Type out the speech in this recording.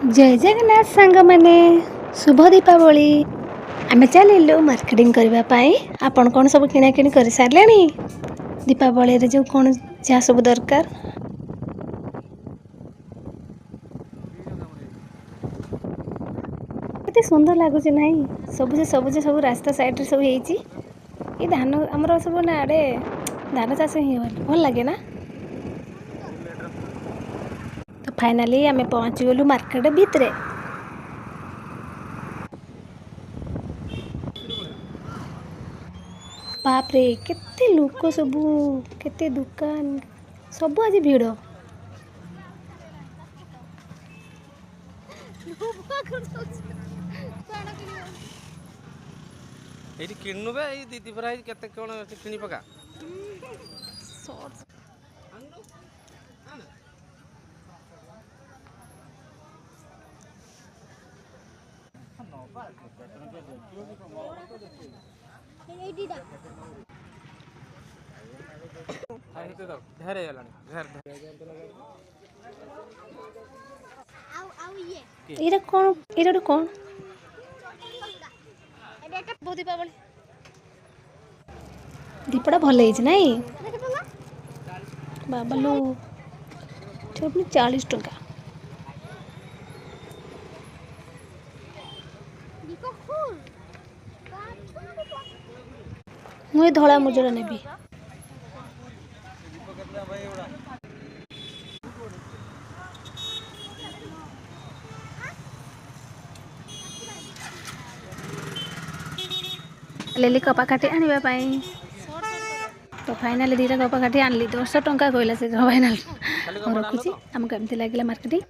जय जगन्नाथ सांग मैंने शुभ दीपावली। आमे चलिलु मार्केटिंग करने। आपण कौन सब किना किणी कर सारे दीपावली रे जो कौन जहाँ सब दरकार केते सुंदर लगुच नहीं सबुज सबुज सब रास्ता साइड रे सब हेची। ये धान आमर सब ना आड़े धान चाष ही भल लगे ना। तो फाइनाली आमे पहुँची गलु मार्केट भितरे। बाप रे केते लोक सबू केते दुकान सबू आज भिड़। ଏଇଠି କିଣୁନୁ ବେ ଏଇ ଦିଦି ପରା ଏଇ କେତେ କଣ ଅଛି କିଣି ପକା। ଢେର ହେଇଗଲାଣି ଏଇଟା କଣ ଏଇଟା ଗୋଟେ କଣ ଦୀପଟା ଭଲ ହେଇଛି ନାଇଁ ବାବାଲୁ 40 ଟଙ୍କା। ମୁଁ ଏ ଧଳା ମୁଜରା ନେବି। लेली कपाकाठी आनिबा पाई। तो फाइनाली दीटा कपाकाठी आनली 10 टंका कहला से फाइनाल। रखुची हमको केमती लागिला मार्केटिंग।